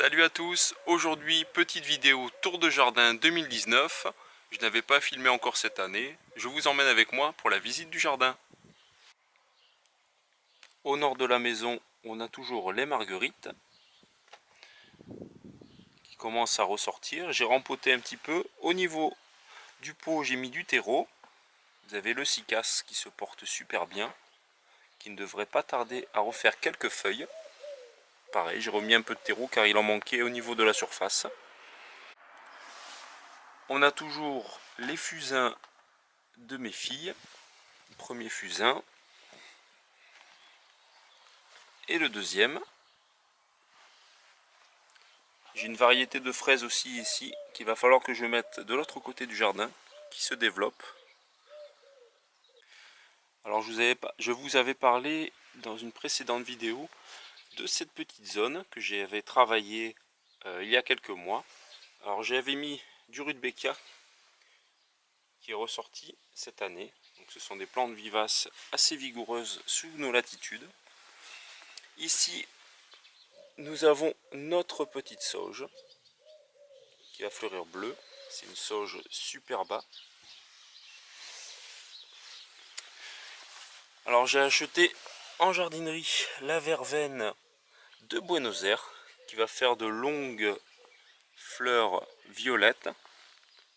Salut à tous, aujourd'hui petite vidéo tour de jardin 2019. Je n'avais pas filmé encore cette année, je vous emmène avec moi pour la visite du jardin. Au nord de la maison, on a toujours les marguerites qui commencent à ressortir. J'ai rempoté un petit peu. Au niveau du pot, j'ai mis du terreau. Vous avez le cycas qui se porte super bien, qui ne devrait pas tarder à refaire quelques feuilles. Pareil, j'ai remis un peu de terreau car il en manquait au niveau de la surface. On a toujours les fusains de mes filles. Le premier fusain et le deuxième. J'ai une variété de fraises aussi ici qu'il va falloir que je mette de l'autre côté du jardin, qui se développe. Alors je vous avais parlé dans une précédente vidéo de cette petite zone que j'avais travaillé il y a quelques mois. Alors j'avais mis du rudbeckia qui est ressorti cette année. Donc ce sont des plantes vivaces assez vigoureuses sous nos latitudes. Ici nous avons notre petite sauge qui va fleurir bleu. C'est une sauge super bas. Alors j'ai acheté en jardinerie la verveine de Buenos Aires qui va faire de longues fleurs violettes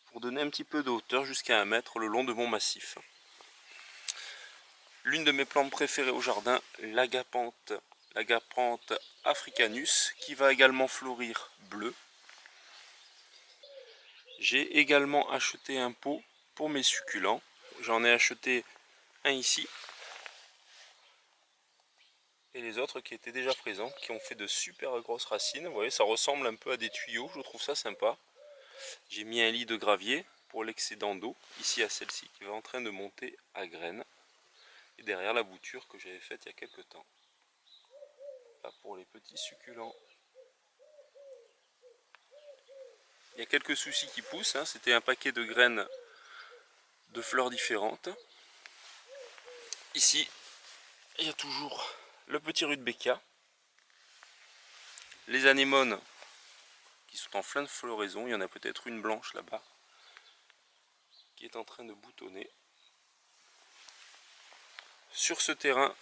pour donner un petit peu de hauteur jusqu'à 1 mètre le long de mon massif. L'une de mes plantes préférées au jardin, l'agapanthe africanus, qui va également fleurir bleu. J'ai également acheté un pot pour mes succulents. J'en ai acheté un ici et les autres qui étaient déjà présents, qui ont fait de super grosses racines. Vous voyez, ça ressemble un peu à des tuyaux, je trouve ça sympa. J'ai mis un lit de gravier pour l'excédent d'eau, ici à celle-ci, qui va en train de monter à graines. Et derrière la bouture que j'avais faite il y a quelques temps. Là pour les petits succulents. Il y a quelques soucis qui poussent, hein. C'était un paquet de graines de fleurs différentes. Ici, il y a toujours le petit rudbeckia. Les anémones qui sont en pleine floraison. Il y en a peut-être une blanche là-bas qui est en train de boutonner. Sur ce terrain,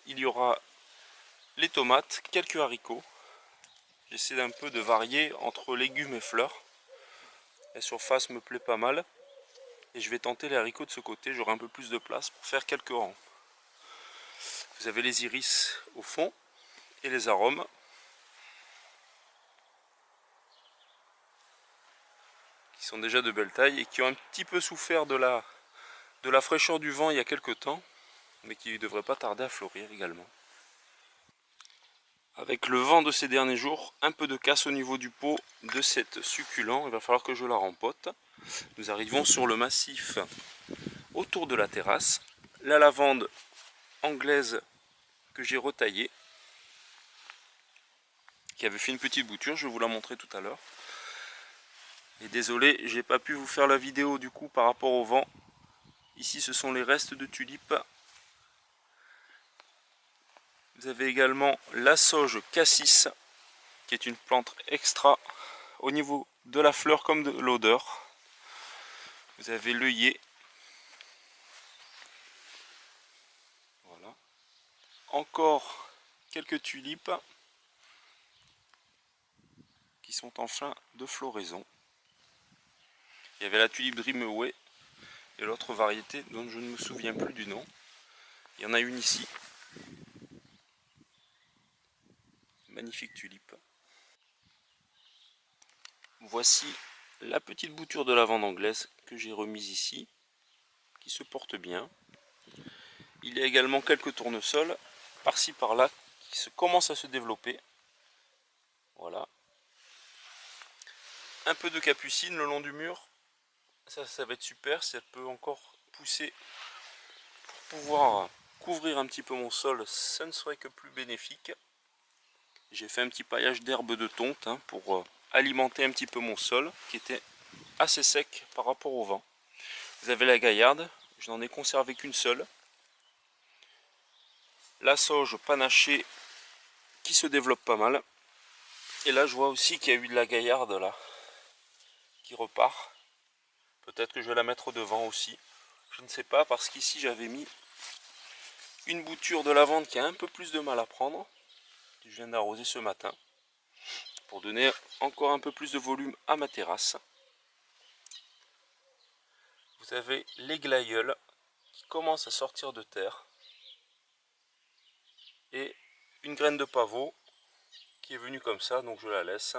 il y aura les tomates, quelques haricots. J'essaie d'un peu de varier entre légumes et fleurs. La surface me plaît pas mal. Et je vais tenter les haricots de ce côté, j'aurai un peu plus de place pour faire quelques rangs. Vous avez les iris au fond et les arômes. Qui sont déjà de belle taille et qui ont un petit peu souffert de la fraîcheur du vent il y a quelques temps. Mais qui ne devraient pas tarder à fleurir également. Avec le vent de ces derniers jours, un peu de casse au niveau du pot de cette succulent, il va falloir que je la rempote. Nous arrivons sur le massif autour de la terrasse. La lavande anglaise que j'ai retaillée, qui avait fait une petite bouture, je vais vous la montrer tout à l'heure. Et désolé, j'ai pas pu vous faire la vidéo du coup par rapport au vent. Ici ce sont les restes de tulipes. Vous avez également la sauge cassis, qui est une plante extra au niveau de la fleur comme de l'odeur. Vous avez l'œillet. Voilà. Encore quelques tulipes qui sont en fin de floraison. Il y avait la tulipe Dreamaway et l'autre variété dont je ne me souviens plus du nom. Il y en a une ici. Magnifique tulipe. Voici la petite bouture de lavande anglaise que j'ai remise ici, qui se porte bien. Il y a également quelques tournesols par-ci par-là qui commencent à se développer. Voilà. Un peu de capucine le long du mur. Ça va être super si elle peut encore pousser pour pouvoir couvrir un petit peu mon sol. Ça ne serait que plus bénéfique. J'ai fait un petit paillage d'herbe de tonte pour alimenter un petit peu mon sol qui était assez sec par rapport au vent. Vous avez la gaillarde, je n'en ai conservé qu'une seule. La sauge panachée qui se développe pas mal. Et là je vois aussi qu'il y a eu de la gaillarde là qui repart. Peut-être que je vais la mettre devant aussi. Je ne sais pas, parce qu'ici j'avais mis une bouture de lavande qui a un peu plus de mal à prendre, que je viens d'arroser ce matin, pour donner encore un peu plus de volume à ma terrasse. Vous avez les glaïeuls qui commencent à sortir de terre. Et une graine de pavot qui est venue comme ça, donc je la laisse.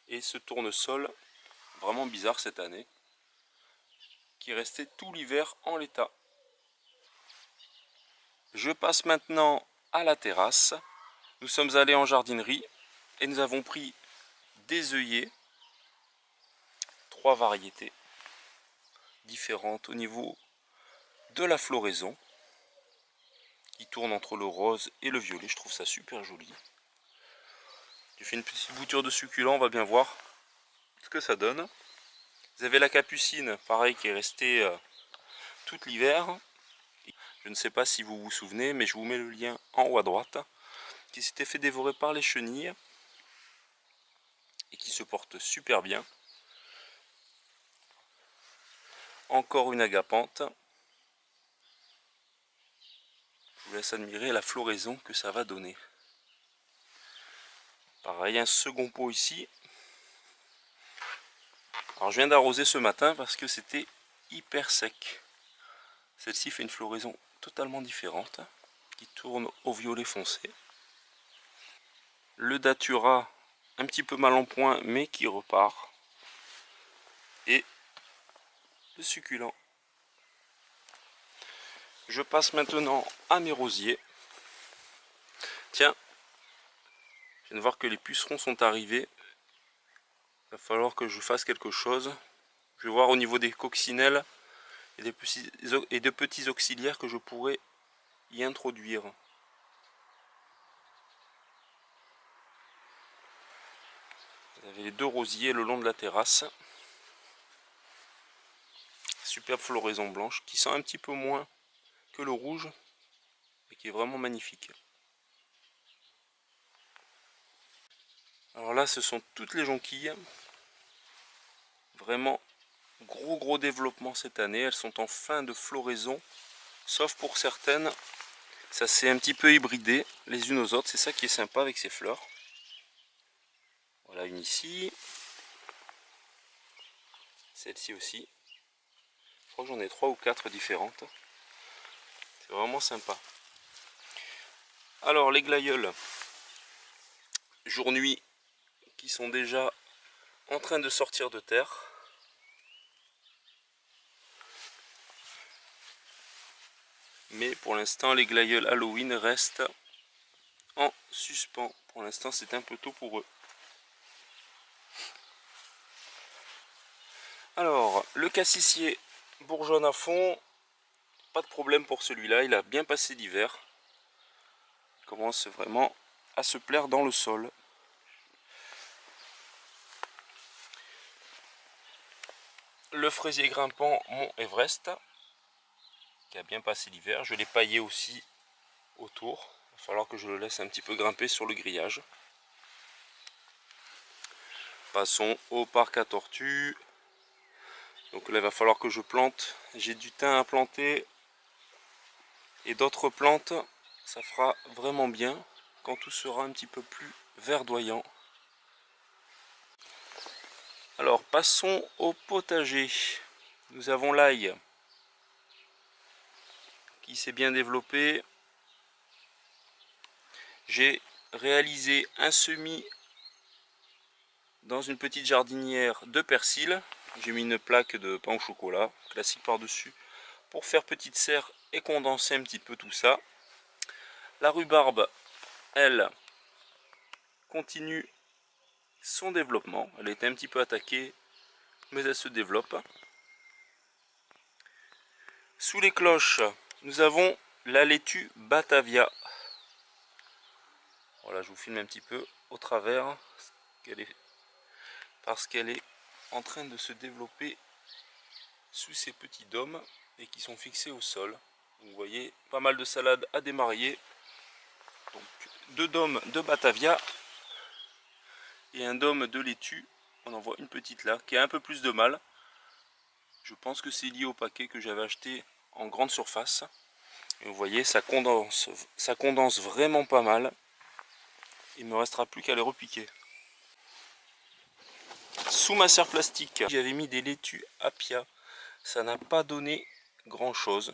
Et ce tournesol, vraiment bizarre cette année, qui est resté tout l'hiver en l'état. Je passe maintenant à la terrasse. Nous sommes allés en jardinerie et nous avons pris des œillets, 3 variétés différentes au niveau de la floraison, qui tournent entre le rose et le violet. Je trouve ça super joli. J'ai fait une petite bouture de succulent, on va bien voir ce que ça donne. Vous avez la capucine, pareil, qui est restée tout l'hiver. Je ne sais pas si vous vous souvenez, mais je vous mets le lien en haut à droite, qui s'était fait dévorer par les chenilles et qui se porte super bien. Encore une agapante. Je vous laisse admirer la floraison que ça va donner. Pareil, un second pot ici. Alors je viens d'arroser ce matin parce que c'était hyper sec. Celle-ci fait une floraison totalement différente, qui tourne au violet foncé. Le datura, un petit peu mal en point, mais qui repart. Et le succulent. Je passe maintenant à mes rosiers. Tiens, je viens de voir que les pucerons sont arrivés. Il va falloir que je fasse quelque chose. Je vais voir au niveau des coccinelles et de petits auxiliaires que je pourrais y introduire. Vous avez les 2 rosiers le long de la terrasse. Superbe floraison blanche qui sent un petit peu moins que le rouge, mais qui est vraiment magnifique. Alors là, ce sont toutes les jonquilles. Vraiment gros développement cette année. Elles sont en fin de floraison, sauf pour certaines. Ça s'est un petit peu hybridé les unes aux autres. C'est ça qui est sympa avec ces fleurs. Voilà une ici. Celle-ci aussi. Je crois que j'en ai 3 ou 4 différentes. C'est vraiment sympa. Alors les glaïeuls, jour-nuit, qui sont déjà en train de sortir de terre. Mais pour l'instant, les glaïeuls Halloween restent en suspens. Pour l'instant, c'est un peu tôt pour eux. Alors, le cassissier bourgeonne à fond. Pas de problème pour celui-là, il a bien passé l'hiver. Il commence vraiment à se plaire dans le sol. Le fraisier grimpant Mont Everest, qui a bien passé l'hiver. Je l'ai paillé aussi autour. Il va falloir que je le laisse un petit peu grimper sur le grillage. Passons au parc à tortues. Donc là, il va falloir que je plante. J'ai du thym à planter et d'autres plantes. Ça fera vraiment bien quand tout sera un petit peu plus verdoyant. Alors passons au potager. Nous avons l'ail qui s'est bien développé. J'ai réalisé un semis dans une petite jardinière de persil. J'ai mis une plaque de pain au chocolat classique par-dessus pour faire petite serre et condenser un petit peu tout ça. La rhubarbe, elle, continue son développement. Elle a été un petit peu attaquée, mais elle se développe. Sous les cloches, nous avons la laitue Batavia. Voilà, je vous filme un petit peu au travers, parce qu'elle est en train de se développer sous ces petits dômes et qui sont fixés au sol. Vous voyez, pas mal de salades à démarrer. Donc 2 dômes de Batavia et un dôme de laitue. On en voit une petite là qui a un peu plus de mal. Je pense que c'est lié au paquet que j'avais acheté en grande surface. Et vous voyez, ça condense vraiment pas mal. Il me restera plus qu'à les repiquer. Sous ma serre plastique, j'avais mis des laitues Apia. Ça n'a pas donné grand chose.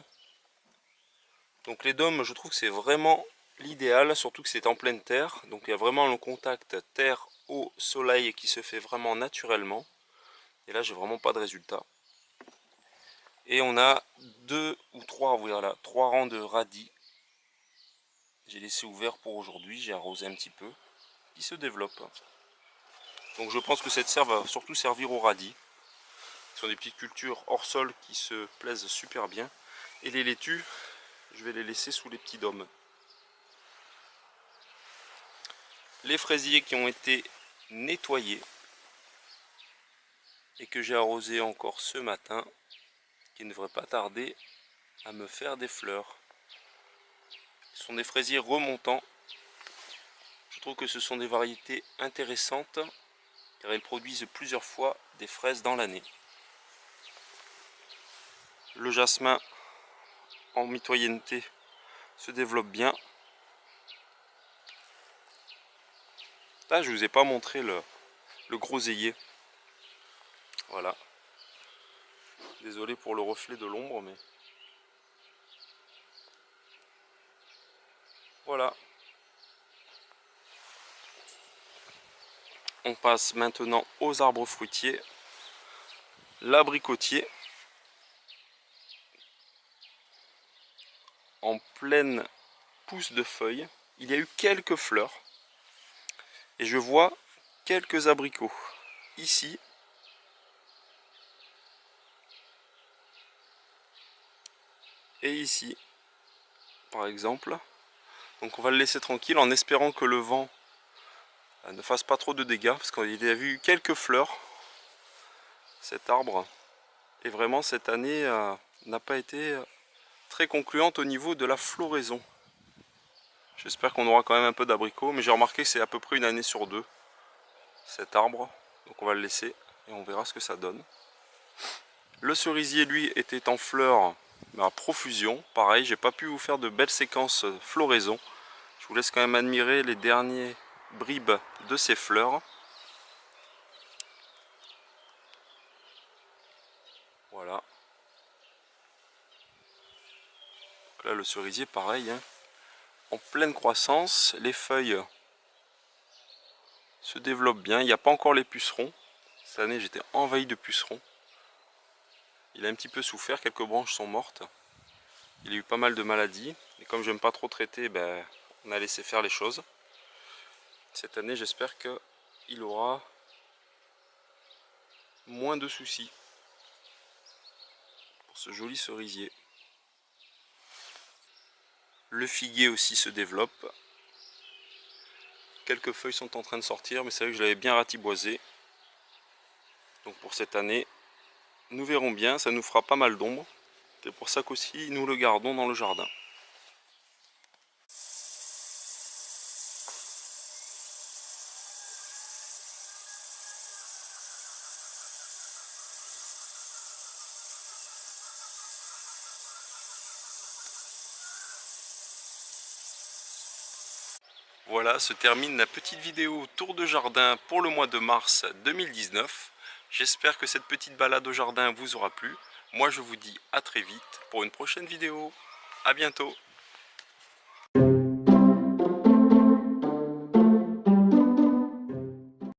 Donc les dômes, je trouve que c'est vraiment l'idéal, surtout que c'est en pleine terre. Donc il y a vraiment le contact terre, eau, soleil qui se fait vraiment naturellement. Et là, j'ai vraiment pas de résultat. Et on a deux ou trois, voilà, trois rangs de radis. J'ai laissé ouvert pour aujourd'hui, j'ai arrosé un petit peu. Qui se développe. Donc je pense que cette serre va surtout servir aux radis. Ce sont des petites cultures hors sol qui se plaisent super bien. Et les laitues, je vais les laisser sous les petits dômes. Les fraisiers qui ont été nettoyés et que j'ai arrosé encore ce matin, qui ne devraient pas tarder à me faire des fleurs. Ce sont des fraisiers remontants. Je trouve que ce sont des variétés intéressantes car elles produisent plusieurs fois des fraises dans l'année. Le jasmin en mitoyenneté se développe bien. Là, je ne vous ai pas montré le groseillier. Voilà. Désolé pour le reflet de l'ombre, mais voilà. On passe maintenant aux arbres fruitiers. L'abricotier, en pleine pousse de feuilles. Il y a eu quelques fleurs. Et je vois quelques abricots. Ici. Et ici. Par exemple. Donc on va le laisser tranquille en espérant que le vent ne fasse pas trop de dégâts. Parce qu'il y a eu quelques fleurs. Cet arbre. Et vraiment cette année n'a pas été très concluante au niveau de la floraison. J'espère qu'on aura quand même un peu d'abricots. Mais j'ai remarqué que c'est à peu près une année sur deux. Cet arbre. Donc on va le laisser et on verra ce que ça donne. Le cerisier lui était en fleurs à profusion. Pareil, j'ai pas pu vous faire de belles séquences floraison. Je vous laisse quand même admirer les derniers bribes de ces fleurs. Voilà. Donc là le cerisier pareil, hein, en pleine croissance. Les feuilles se développent bien. Il n'y a pas encore les pucerons. Cette année j'étais envahi de pucerons. Il a un petit peu souffert, quelques branches sont mortes. Il a eu pas mal de maladies. Et comme j'aime pas trop traiter, on a laissé faire les choses. Cette année j'espère qu'il aura moins de soucis pour ce joli cerisier. Le figuier aussi se développe. Quelques feuilles sont en train de sortir, mais c'est vrai que je l'avais bien ratiboisé. Donc pour cette année, nous verrons bien, ça nous fera pas mal d'ombre. C'est pour ça qu'aussi nous le gardons dans le jardin. Voilà, se termine la petite vidéo tour de jardin pour le mois de mars 2019. J'espère que cette petite balade au jardin vous aura plu. Moi je vous dis à très vite pour une prochaine vidéo. À bientôt.